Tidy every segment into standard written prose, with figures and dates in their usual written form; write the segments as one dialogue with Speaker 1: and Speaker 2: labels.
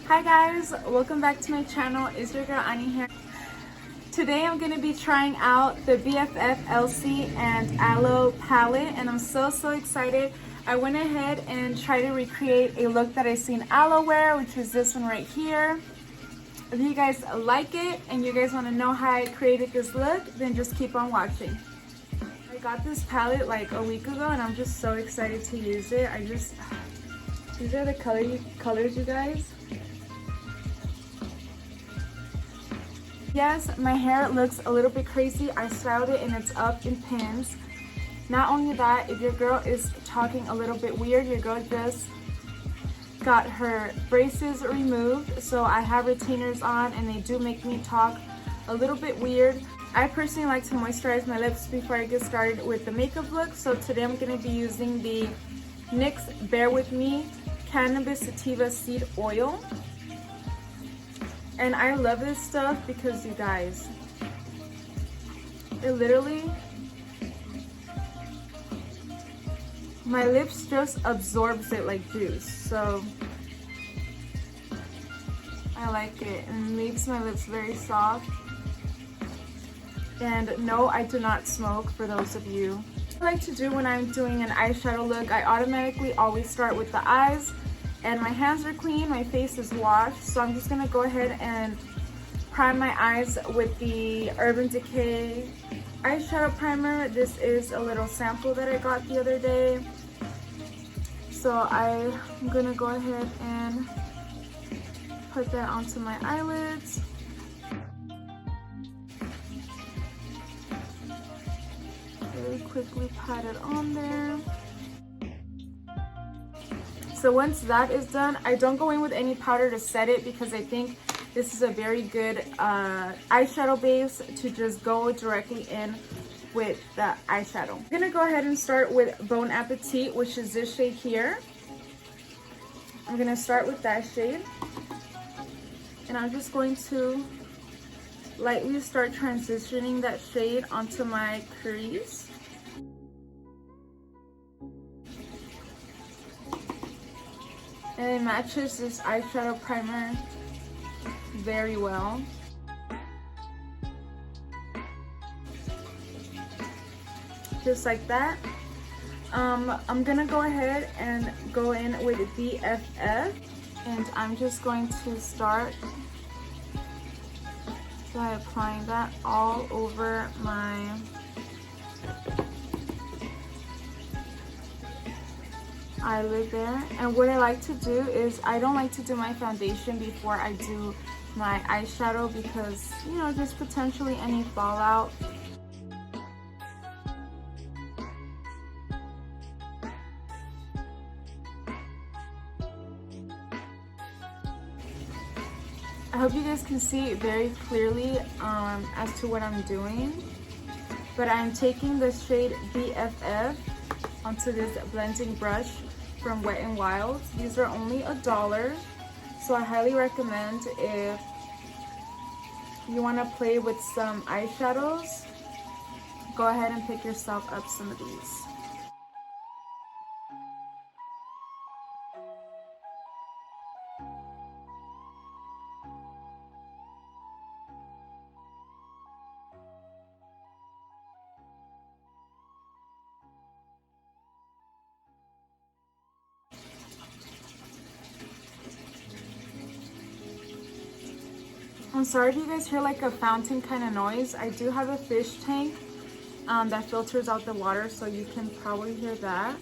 Speaker 1: Hi guys, welcome back to my channel. It's your girl Annie here. Today I'm going to be trying out the BFF Elsy and Aloe palette, and I'm so excited. I went ahead and tried to recreate a look that I seen Aloe wear, which is this one right here. If you guys like it and you guys want to know how I created this look, then just keep on watching. I got this palette like a week ago and I'm just so excited to use it. These are the colors, you guys. Yes, my hair looks a little bit crazy. I styled it and it's up in pins. Not only that, if your girl is talking a little bit weird, your girl just got her braces removed. So I have retainers on and they do make me talk a little bit weird. I personally like to moisturize my lips before I get started with the makeup look. So today I'm going to be using the NYX Bear With Me Cannabis Sativa Seed Oil. And I love this stuff because, you guys, it literally, my lips just absorbs it like juice. So I like it and leaves my lips very soft. And no, I do not smoke, for those of you. What I like to do when I'm doing an eyeshadow look, I automatically always start with the eyes. And my hands are clean, my face is washed, so I'm just gonna go ahead and prime my eyes with the Urban Decay eyeshadow primer. This is a little sample that I got the other day. So I'm gonna go ahead and put that onto my eyelids. Very quickly pat it on there. So once that is done, I don't go in with any powder to set it because I think this is a very good eyeshadow base to just go directly in with the eyeshadow. I'm gonna go ahead and start with Bon Appetit, which is this shade here. I'm gonna start with that shade. And I'm just going to lightly start transitioning that shade onto my crease. And it matches this eyeshadow primer very well. Just like that. I'm gonna go ahead and go in with BFF, and I'm just going to start by applying that all over my eyelid there. And what I like to do is I don't like to do my foundation before I do my eyeshadow because, you know, just potentially any fallout. I hope you guys can see very clearly as to what I'm doing, but I'm taking the shade BFF onto this blending brush from Wet n Wild. These are only $1, so I highly recommend if you want to play with some eyeshadows, go ahead and pick yourself up some of these. I'm sorry if you guys hear like a fountain kind of noise. I do have a fish tank that filters out the water, so you can probably hear that.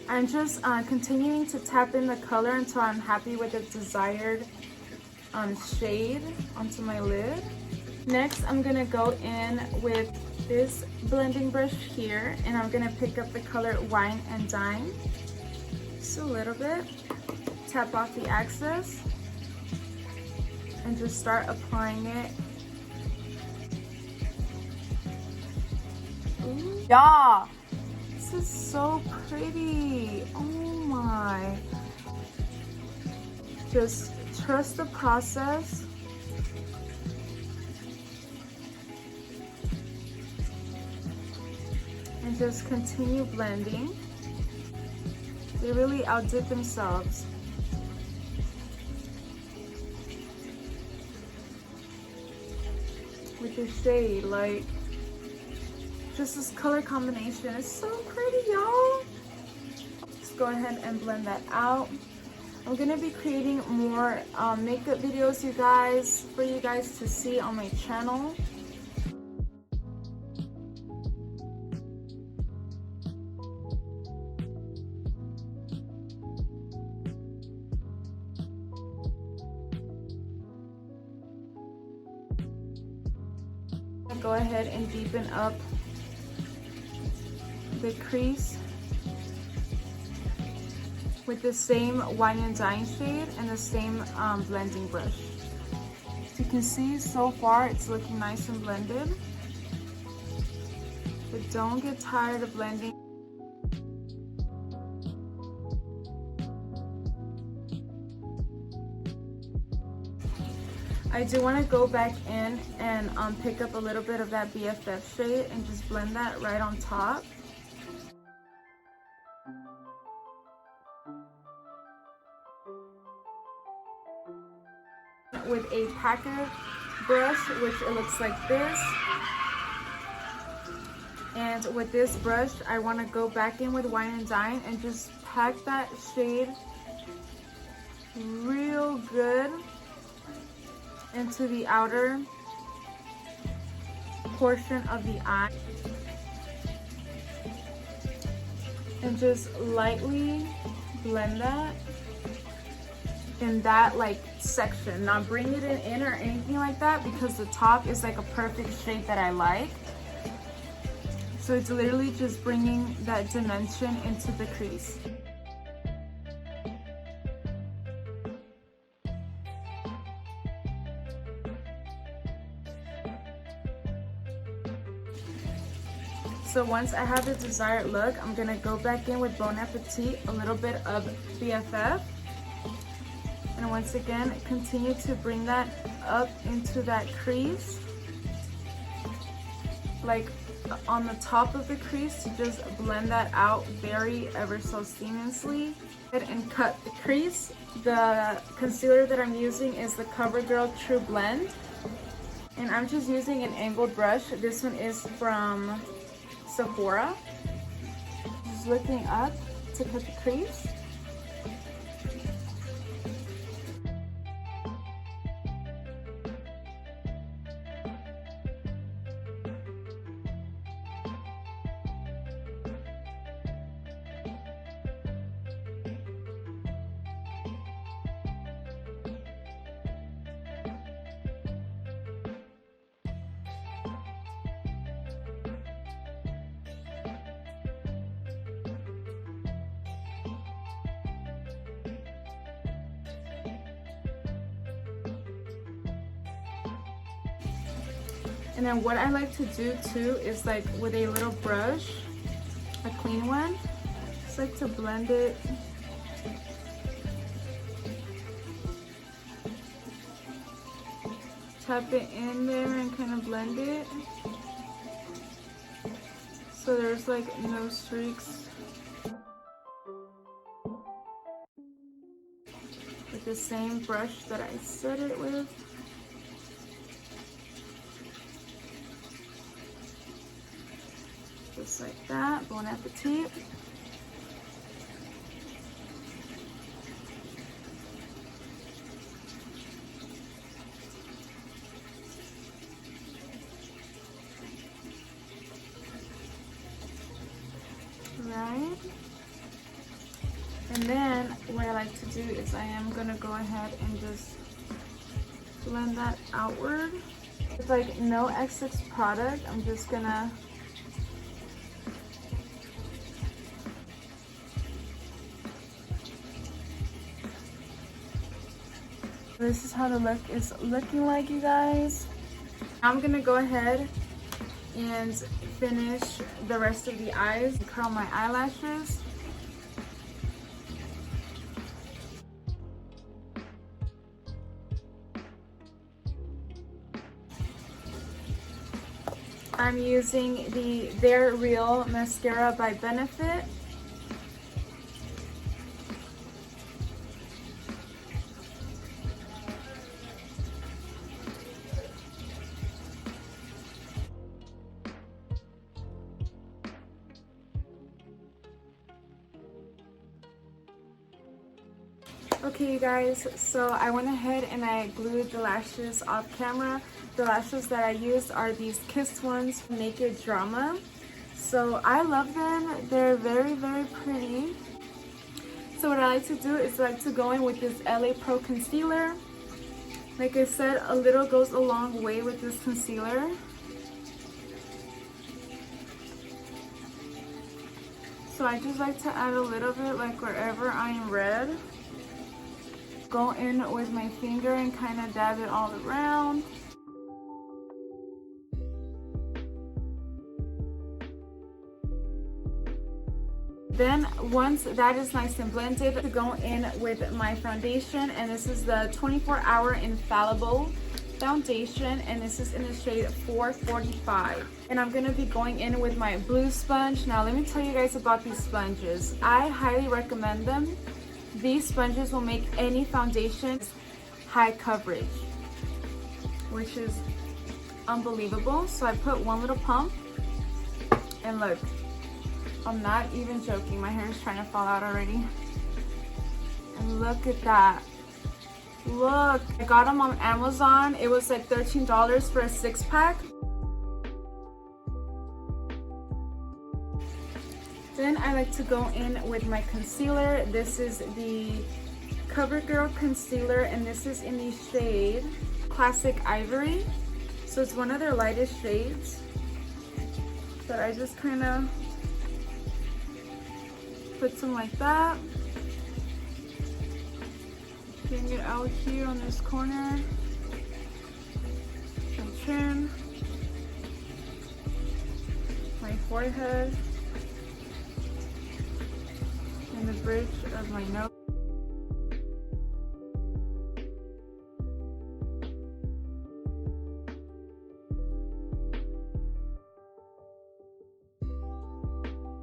Speaker 1: I'm just continuing to tap in the color until I'm happy with the desired shade onto my lid. Next, I'm gonna go in with this blending brush here, and I'm gonna pick up the color Wine and Dine. Just a little bit. Tap off the excess and just start applying it. Ooh. Yeah, this is so pretty. Oh my. Just trust the process. And just continue blending. They really outdid themselves. With the shade, like, just this color combination is so pretty, y'all. Let's go ahead and blend that out. I'm gonna be creating more makeup videos, you guys, for you guys to see on my channel. Go ahead and deepen up the crease with the same Wine and Dine shade and the same blending brush. As you can see, so far it's looking nice and blended, but don't get tired of blending. I do want to go back in and pick up a little bit of that BFF shade and just blend that right on top. With a packer brush, which it looks like this. And with this brush, I want to go back in with Wine and Dine and just pack that shade real good into the outer portion of the eye, and just lightly blend that in that like section. Not bring it in or anything like that, because the top is like a perfect shape that I like. So it's literally just bringing that dimension into the crease. So once I have the desired look, I'm gonna go back in with Bon Appetit, a little bit of BFF. And once again, continue to bring that up into that crease. Like on the top of the crease, to just blend that out very ever so seamlessly. And cut the crease. The concealer that I'm using is the CoverGirl True Blend. And I'm just using an angled brush. This one is from Sephora. Just lifting up to cut the crease. And then what I like to do too is, like, with a little brush, a clean one, just like to blend it tap it in there and kind of blend it so there's like no streaks. With the same brush that I set it with. Just like that. Bon appetit. Right. And then what I like to do is I am gonna go ahead and just blend that outward. With like no excess product, I'm just gonna this is how the look is looking like, you guys. I'm gonna go ahead and finish the rest of the eyes, curl my eyelashes. I'm using the They're Real mascara by Benefit. Okay, you guys, so I went ahead and I glued the lashes off camera. The lashes that I used are these Kissed ones from Naked Drama. So I love them. They're very, very pretty. So what I like to do is I like to go in with this LA Pro concealer. Like I said, a little goes a long way with this concealer. So I just like to add a little bit like wherever I'm red. Go in with my finger and kind of dab it all around. Then once that is nice and blended, to go in with my foundation, and this is the 24-hour Infallible foundation, and this is in the shade 445. And I'm gonna be going in with my blue sponge. Now let me tell you guys about these sponges. I highly recommend them. These sponges will make any foundation high coverage, which is unbelievable. So I put one little pump, and look, I'm not even joking, my hair is trying to fall out already. And look at that. Look, I got them on Amazon. It was like $13 for a 6-pack. Then I like to go in with my concealer. This is the CoverGirl concealer, and this is in the shade Classic Ivory. So it's one of their lightest shades. But I just kind of put some like that. Bring it out here on this corner. My chin. My forehead. And the bridge of my nose.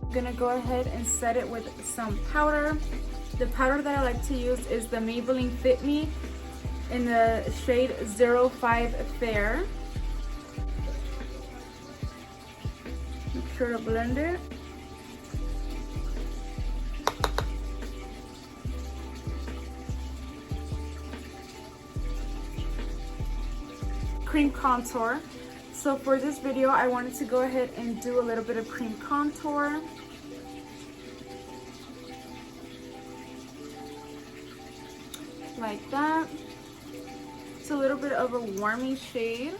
Speaker 1: I'm gonna go ahead and set it with some powder. The powder that I like to use is the Maybelline Fit Me in the shade 05 Fair. Make sure to blend it. Cream contour. So for this video, I wanted to go ahead and do a little bit of cream contour. Like that. It's a little bit of a warmy shade.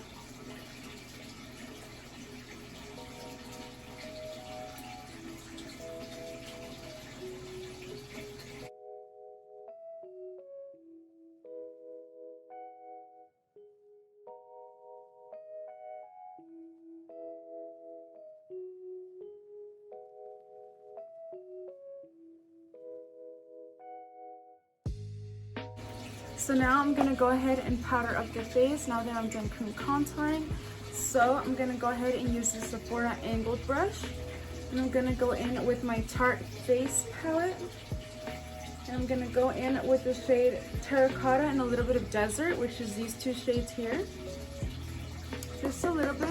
Speaker 1: So now I'm gonna go ahead and powder up the face now that I'm done cream contouring. So I'm gonna go ahead and use the Sephora angled brush. And I'm gonna go in with my Tarte Face palette. And I'm gonna go in with the shade Terracotta and a little bit of Desert, which is these two shades here. Just a little bit.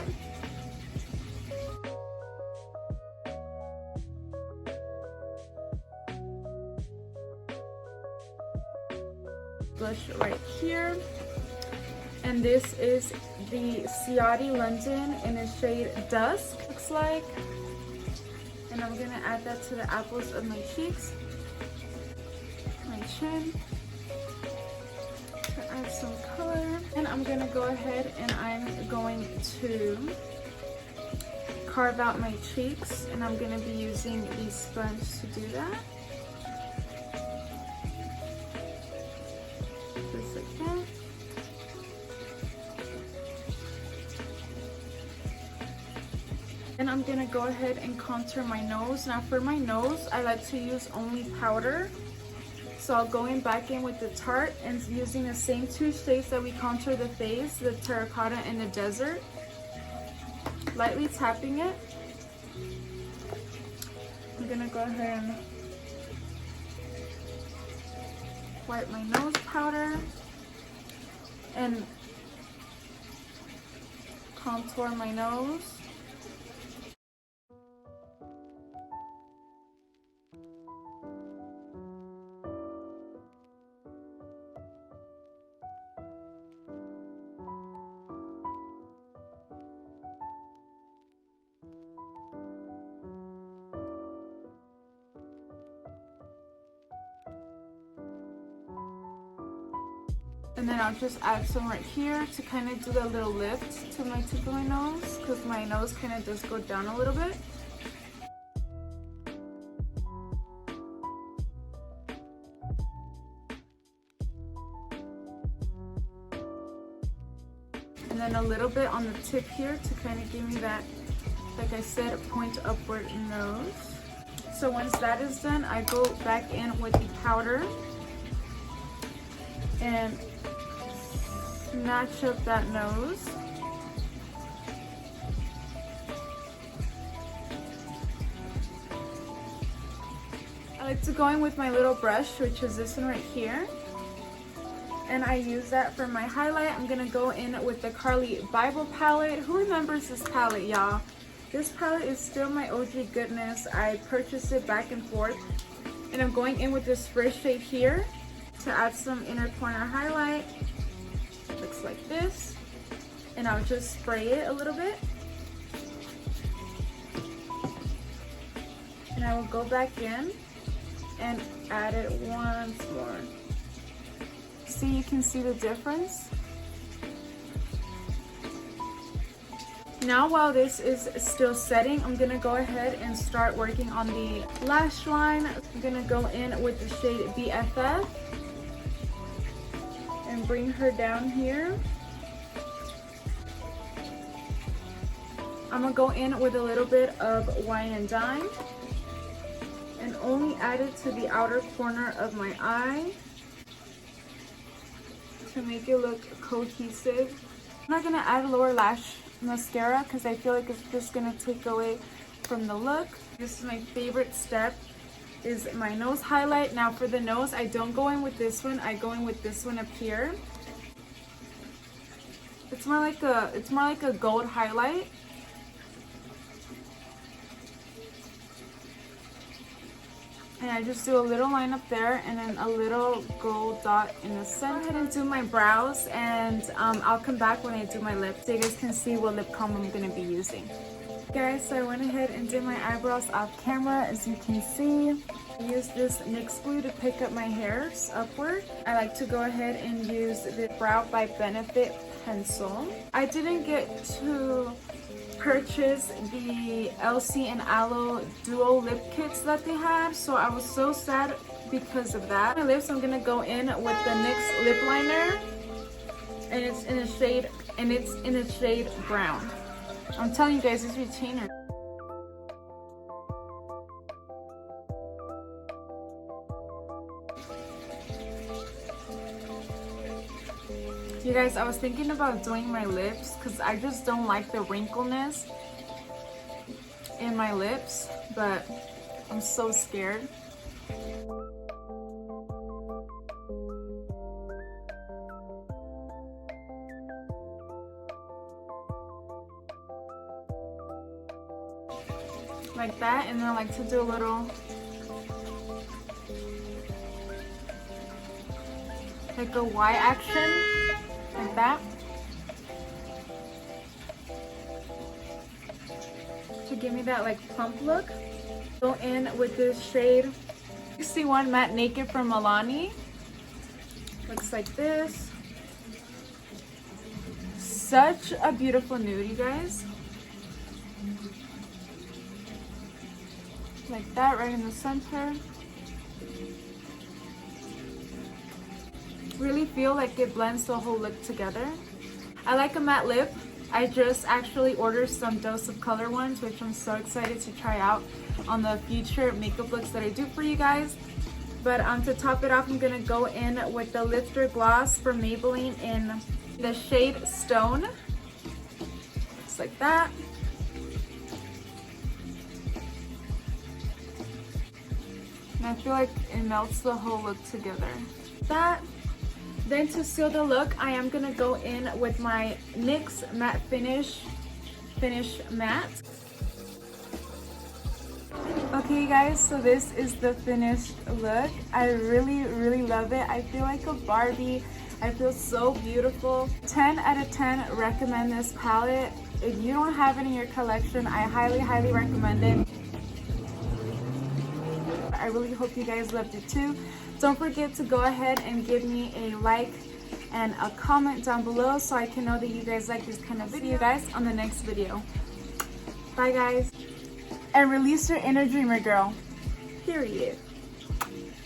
Speaker 1: Blush right here, and this is the Ciati London in the shade Dusk, looks like. And I'm gonna add that to the apples of my cheeks, my chin, to add some color. And I'm gonna go ahead and I'm going to carve out my cheeks, and I'm gonna be using the sponge to do that. And I'm gonna go ahead and contour my nose. Now for my nose, I like to use only powder. So I'll go back in with the Tarte and using the same two shades that we contour the face, the Terracotta and the Desert. Lightly tapping it. I'm gonna go ahead and wipe my nose powder and contour my nose. And then I'll just add some right here to kind of do the little lift to my tip of my nose, because my nose kind of does go down a little bit. And then a little bit on the tip here to kind of give me that, like I said, point upward nose. So once that is done, I go back in with the powder and snatch up that nose. I like to go in with my little brush, which is this one right here. And I use that for my highlight. I'm gonna go in with the Carly Bible palette. Who remembers this palette, y'all? This palette is still my OG goodness. I purchased it back and forth. And I'm going in with this first shade here to add some inner corner highlight. Looks like this. And I'll just spray it a little bit. And I will go back in and add it once more. See, you can see the difference. Now while this is still setting, I'm gonna go ahead and start working on the lash line. I'm gonna go in with the shade BFF and bring her down here. I'm gonna go in with a little bit of Wine and Dime and only add it to the outer corner of my eye to make it look cohesive. I'm not gonna add lower lash mascara because I feel like it's just gonna take away from the look. This is my favorite step, is my nose highlight. Now for the nose, I don't go in with this one, I go in with this one up here. It's more like a gold highlight. And I just do a little line up there and then a little gold dot in the center. Go ahead and do my brows, and I'll come back when I do my lips so you guys can see what lip comb I'm going to be using. Guys, so I went ahead and did my eyebrows off camera. As you can see, I use this NYX glue to pick up my hairs upward. I like to go ahead and use the Brow by Benefit pencil. I didn't get to purchase the Elsy and Aloe duo lip kits that they had, so I was so sad because of that. My lips, I'm gonna go in with the NYX lip liner, and it's in a shade brown. I'm telling you guys, this retainer. You guys, I was thinking about doing my lips because I just don't like the wrinkleness in my lips, but I'm so scared. Like that, and then I like to do a little, like a Y action. Like that, to give me that like plump look. Go in with this shade 61 Matte Naked from Milani. Looks like this. Such a beautiful nude, you guys. Like that, right in the center. Really feel like it blends the whole look together. I like a matte lip. I just actually ordered some Dose of Color ones, which I'm so excited to try out on the future makeup looks that I do for you guys. But to top it off, I'm gonna go in with the Lifter Gloss from Maybelline in the shade Stone. Just like that. And I feel like it melts the whole look together. Then to seal the look, I am gonna go in with my NYX Matte Finish Matte. Okay guys, so this is the finished look. I really love it. I feel like a Barbie. I feel so beautiful. 10 out of 10 recommend this palette. If you don't have it in your collection, I highly recommend it. I really hope you guys loved it too. Don't forget to go ahead and give me a like and a comment down below so I can know that you guys like this kind of video. See you guys on the next video. Bye guys. And release your inner dreamer, girl. Period.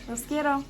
Speaker 1: Los quiero.